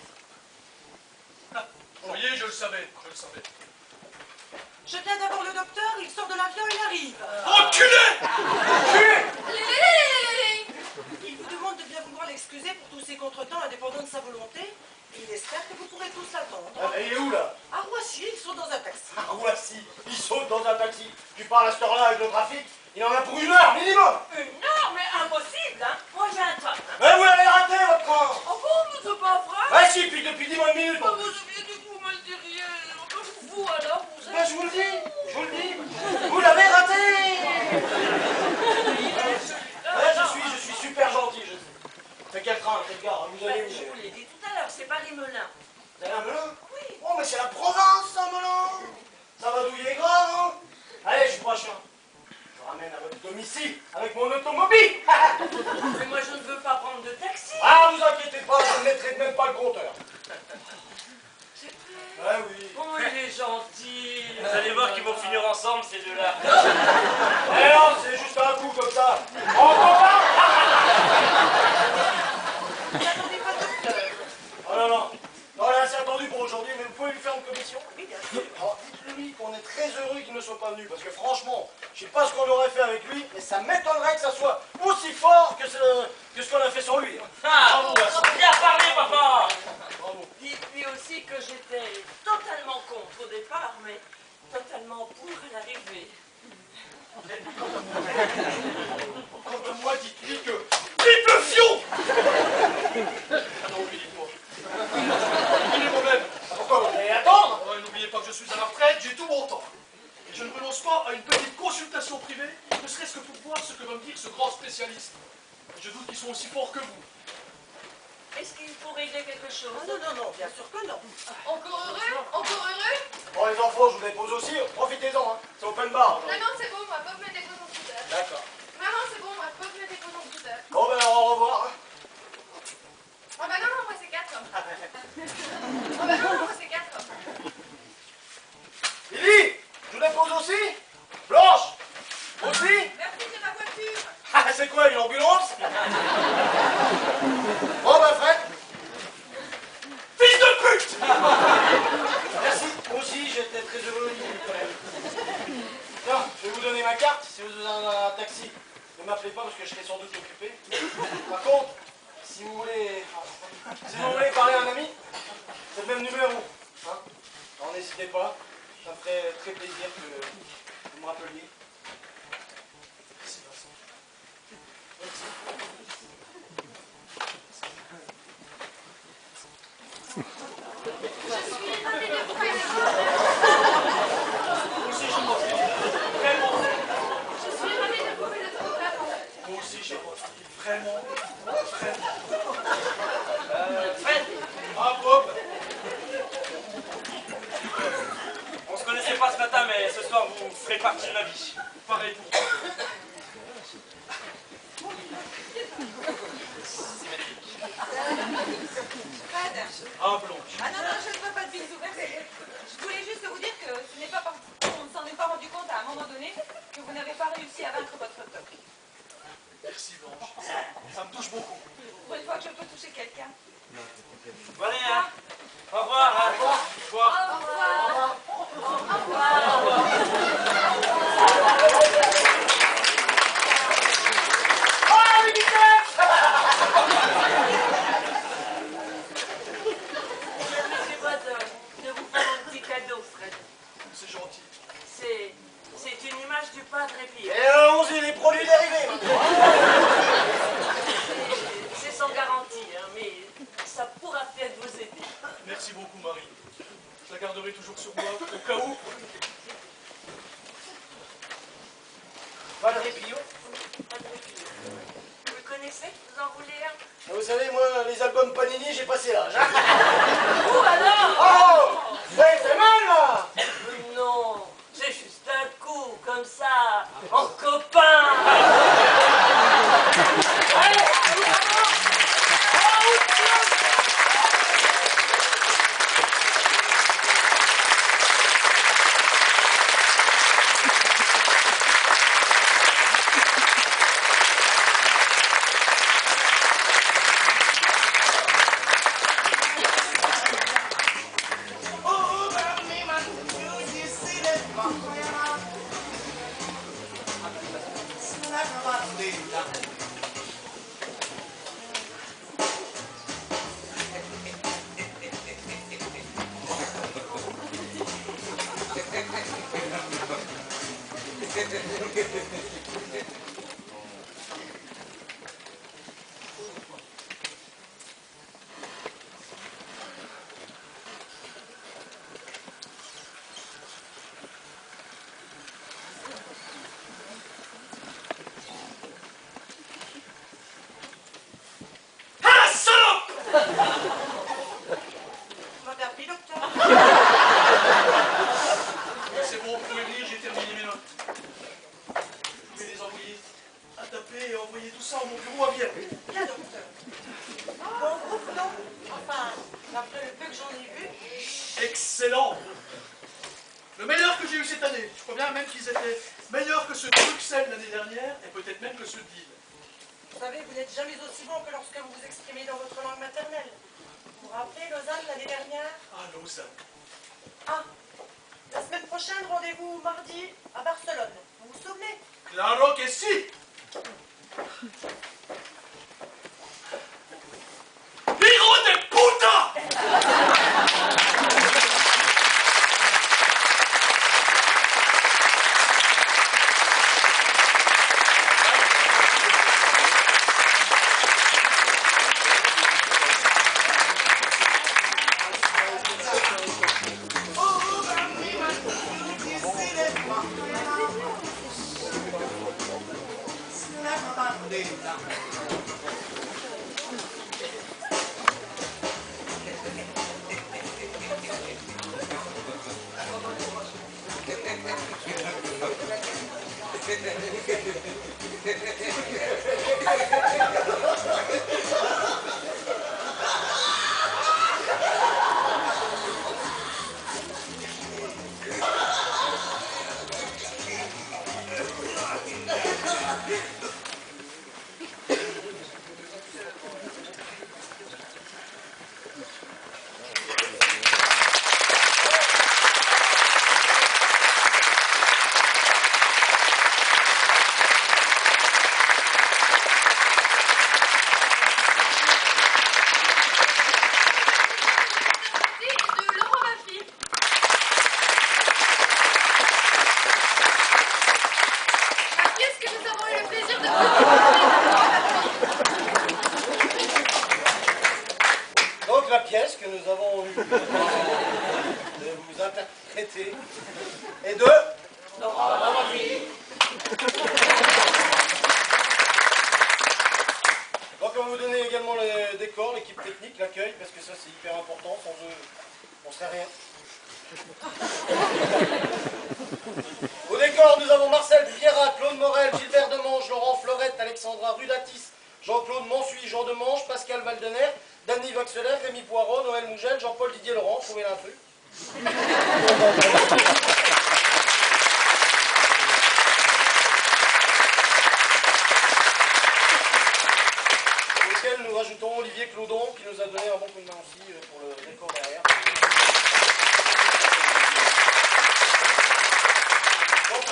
[SPEAKER 2] Ah, vous voyez, je le savais.
[SPEAKER 4] Je viens d'avoir le docteur, il sort de l'avion, il arrive.
[SPEAKER 2] Enculé!
[SPEAKER 4] Il vous demande de bien vouloir l'excuser pour tous ces contretemps indépendants de sa volonté. Et il espère que vous pourrez tous l'attendre.
[SPEAKER 1] Ah, mais il est où là?
[SPEAKER 4] À Roissy, ils sont dans un taxi.
[SPEAKER 1] Ah, voici, il saute dans un taxi. Tu parles à cette heure-là avec le trafic, il en a pour 1 heure minimum.
[SPEAKER 4] Une heure, mais impossible, hein. Moi j'ai un train.
[SPEAKER 1] Mais vous l'avez raté votre train.
[SPEAKER 4] Oh bon, mais c'est pas vrai.
[SPEAKER 1] Bah si, puis depuis 10 minutes.
[SPEAKER 4] Oh, vous oubliez que vous me le diriez. Vous alors, vous
[SPEAKER 1] Ben,
[SPEAKER 4] êtes...
[SPEAKER 1] je vous le dis, vous l'avez raté. Ouais, je suis super gentil, je sais. C'est quel train, quelle gare, vous allez où?
[SPEAKER 4] Je vous l'ai dit tout à l'heure, c'est pas les Melun.
[SPEAKER 1] Vous allez à Melun?
[SPEAKER 4] Oui.
[SPEAKER 1] Oh, mais c'est la province, ça, Melun. Ça va douiller grave, hein. Allez, je suis prochain. Je vous ramène à votre domicile avec mon automobile.
[SPEAKER 4] Mais moi je ne veux pas prendre de taxi.
[SPEAKER 1] Ah, vous inquiétez pas, je ne mettrai même pas le compteur.
[SPEAKER 4] C'est vrai.
[SPEAKER 1] Ouais, oui.
[SPEAKER 4] Oh, il est gentil.
[SPEAKER 3] Vous allez voir qu'ils vont finir ensemble, ces deux-là.
[SPEAKER 1] Eh non, c'est juste un coup comme ça. On combat.
[SPEAKER 4] N'attendez pas de docteur.
[SPEAKER 1] Oh non, non. Non, là, c'est attendu pour aujourd'hui, mais vous pouvez lui faire une commission.
[SPEAKER 4] Oui, bien sûr.
[SPEAKER 1] Alors, dites-lui qu'on est très heureux qu'il ne soit pas venu, parce que franchement, je sais pas ce qu'on aurait fait avec lui, mais ça m'étonnerait que ça soit aussi fort que ce qu'on a fait sur lui.
[SPEAKER 3] Ah,
[SPEAKER 1] Bravo, Vincent.
[SPEAKER 3] bien parlé, papa.
[SPEAKER 1] Bravo.
[SPEAKER 4] Dites-lui aussi que j'étais totalement contre au départ, mais totalement pour à l'arrivée.
[SPEAKER 2] Quant à moi, dites-lui que... Vive le fion! Ah non, oubliez-moi. Oubliez moi-même.
[SPEAKER 1] Pourquoi vous allez attendre?
[SPEAKER 2] Ouais, n'oubliez pas que je suis à la retraite, j'ai tout mon temps. Et je ne renonce pas à une petite consultation privée, ne serait-ce que pour voir ce que va me dire ce grand spécialiste. Et je doute qu'ils sont aussi forts que vous.
[SPEAKER 4] Est-ce qu'il faut régler quelque chose? Non, bien sûr que non.
[SPEAKER 5] Encore heureux?
[SPEAKER 1] Bon, les enfants, je vous dépose aussi, profitez-en, hein. C'est open bar.
[SPEAKER 5] Non, non, c'est bon, moi, Pop me dépose en scooter.
[SPEAKER 1] D'accord.
[SPEAKER 5] Maman, c'est bon, moi, Pop me dépose en scooter.
[SPEAKER 1] Bon, ben, au revoir.
[SPEAKER 5] Oh bah non, moi, c'est 4 hommes. Oh bah non, moi, c'est 4 hommes.
[SPEAKER 1] Lily, je vous dépose aussi? Blanche, aussi?
[SPEAKER 6] Merci, c'est ma voiture.
[SPEAKER 1] Ah, c'est quoi, une ambulance? Bon, ben, Fred.
[SPEAKER 2] Fils de pute!
[SPEAKER 1] Merci, moi aussi, j'étais très heureux. Tiens, je vais vous donner ma carte si vous avez un taxi. Ne m'appelez pas parce que je serai sans doute occupé. Par contre, si vous voulez parler à un ami, c'est le même numéro. Hein? Alors n'hésitez pas, ça me ferait très plaisir que vous me rappeliez. Merci Vincent.
[SPEAKER 5] Je suis ravie de vous connaître.
[SPEAKER 1] Vous aussi, je m'en suis. Très bon.
[SPEAKER 5] Je suis
[SPEAKER 2] Vraiment.
[SPEAKER 3] Fred,
[SPEAKER 2] Ah, Bob.
[SPEAKER 3] on se connaissait pas ce matin, mais ce soir, vous ferez partie de ma vie.
[SPEAKER 2] Pareil pour toi.
[SPEAKER 6] Fred.
[SPEAKER 2] Ah, Blanche.
[SPEAKER 6] Ah non, non, je ne veux pas de bisous. Je voulais juste vous dire que ce n'est pas parce qu'on ne s'en est pas rendu compte à un moment donné que vous n'avez pas réussi à vaincre votre toc.
[SPEAKER 2] Merci, Blanche. Ça me touche beaucoup.
[SPEAKER 6] Pour une fois que je peux toucher quelqu'un.
[SPEAKER 3] Bon, allez, hein. Au revoir. Hein.
[SPEAKER 2] Au revoir.
[SPEAKER 6] Au revoir. Au revoir.
[SPEAKER 4] Permettez-moi de vous faire un petit cadeau, Fred.
[SPEAKER 2] C'est gentil.
[SPEAKER 4] C'est une image du Padre Pio.
[SPEAKER 1] Et allons-y, les produits dérivés maintenant.
[SPEAKER 4] C'est sans garantie, hein, mais ça pourra peut-être vous aider.
[SPEAKER 2] Merci beaucoup, Marie. Je la garderai toujours sur moi, au cas où.
[SPEAKER 1] Padre Pio.
[SPEAKER 4] Padre Pio. Vous le connaissez? Vous en voulez un?
[SPEAKER 1] Vous savez, moi, les albums Panini, j'ai passé l'âge. Hein.
[SPEAKER 4] Où alors?
[SPEAKER 1] Oh, c'est mal là.
[SPEAKER 4] Non, c'est juste un coup, comme ça, en copain. Allez,
[SPEAKER 2] C'est bon, vous pouvez venir, j'ai terminé mes notes. Je vais les envoyer à taper et envoyer tout ça à mon bureau à Vienne.
[SPEAKER 7] Bien, docteur. Bon groupe, non? Enfin, d'après le peu que j'en ai vu.
[SPEAKER 2] Excellent. Le meilleur que j'ai eu cette année. Je crois bien même qu'ils étaient meilleurs que ceux de Bruxelles l'année dernière et peut-être même que ceux de Lille.
[SPEAKER 7] Vous savez, vous n'êtes jamais aussi bon que lorsque vous vous exprimez dans votre langue maternelle. Vous vous rappelez Lausanne l'année dernière?
[SPEAKER 2] Ah, Lausanne.
[SPEAKER 7] Ah, la semaine prochaine, rendez-vous mardi à Barcelone. Vous vous souvenez?
[SPEAKER 2] Claro que si. Hijo de puta!
[SPEAKER 5] De Laurent Baffy. La pièce que nous avons eu le plaisir de
[SPEAKER 1] Donc la pièce que nous avons eu de vous interpréter est de
[SPEAKER 4] Laurent Baffy.
[SPEAKER 1] vous donner également les décors, l'équipe technique, l'accueil, parce que ça c'est hyper important, sans eux, on serait rien. Au décor, nous avons Marcel Pierrat, Claude Morel, Gilbert Demange, Laurent Fleurette, Alexandra Rudatis, Jean-Claude Monsuy, Jean Demange, Pascal Valdener, Danny Vaxeler, Rémi Poirot, Noël Mougel, Jean-Paul Didier Laurent, trouvez l'intrus. Auquel nous rajoutons Olivier Clodon qui nous a donné un bon coup de main aussi pour le décor derrière.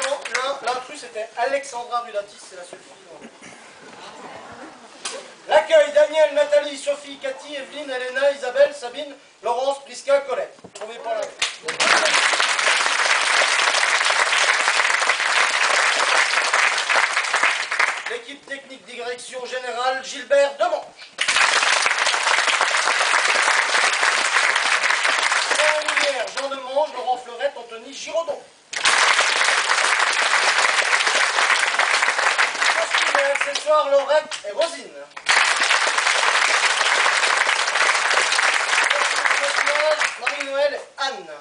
[SPEAKER 1] Donc l'intrus c'était Alexandra Rudatis, c'est la seule fille. L'accueil, Daniel, Nathalie, Sophie, Cathy, Evelyne, Elena, Isabelle, Sabine, Laurence, Prisca, Colette. Trouvez pas l'intrus. L'équipe technique direction générale, Gilbert Demange. Jean Lumière, Jean Demange, Laurent Fleurette, Anthony Giraudon. Costume et accessoires, Laurette et Rosine. Marie-Noël et Anne.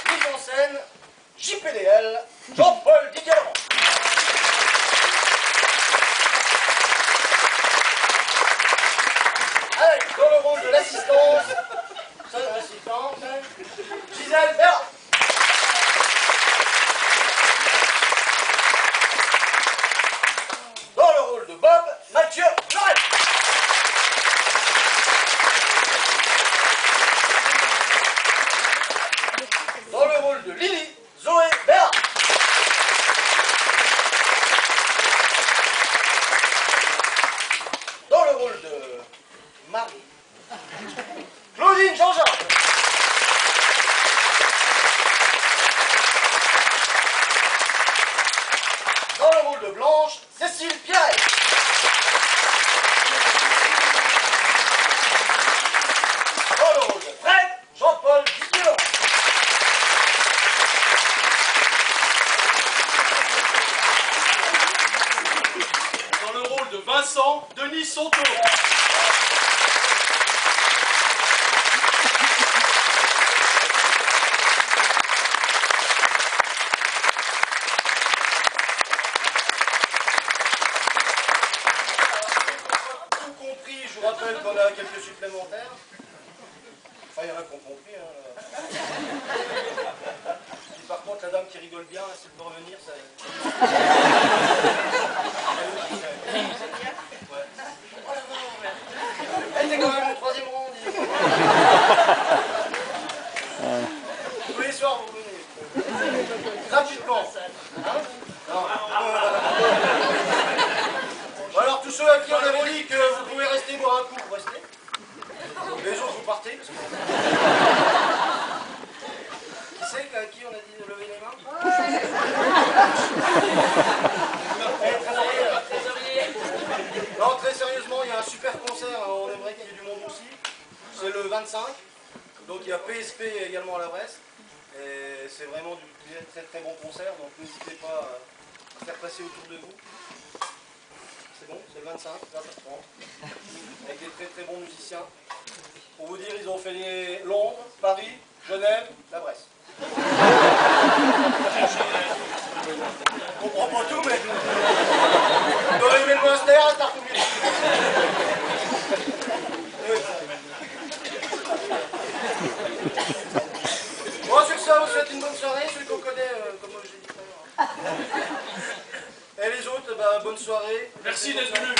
[SPEAKER 1] Mise en scène, JPDL, Jean-Paul Didier Laurent. Avec, dans le rôle de l'assistance, Gisèle Berra. Dans le rôle de Bob, Mathieu Florel. Dans le rôle de Lily, Zoé Berra. Dans le rôle de Marie, Claudine Jean-Jacques. Dans le rôle de Blanche, Cécile Pierret. Dans le rôle de Fred, Jean-Paul Didier Laurent.
[SPEAKER 2] Dans le rôle de Vincent, Denis Sonto.
[SPEAKER 1] Tout compris, je vous rappelle qu'on a quelques supplémentaires. Enfin, il y en a qui ont compris. Hein. Puis, par contre, la dame qui rigole bien, si elle peut revenir, ça... Ouais. Elle était quand même au troisième rang. Tous les soirs, vous venez. Gratuitement. Hein? Non. Bon, alors, tous ceux à qui on avait dit que vous pouvez rester boire un coup, vous restez. Les autres, vous partez. Parce que... Qui c'est à qui on a dit de lever les mains? Non, très sérieusement, il y a un super concert, on aimerait qu'il y ait du monde aussi. C'est le 25, donc il y a PSP également à la Bresse. Et c'est vraiment du très très bon concert, donc n'hésitez pas à faire passer autour de vous. C'est bon, c'est le 25, 20h30, avec des très très bons musiciens. Pour vous dire, ils ont fait Londres, Paris, Genève, la Bresse. Je comprends pas tout, mais... Dans le Munster, à Tartoumine. Bon, sur ça, on vous souhaite une bonne soirée, celui qu'on connaît, comme je l'ai dit tout à l'heure. Et les autres, bah, bonne soirée.
[SPEAKER 2] Merci d'être venu.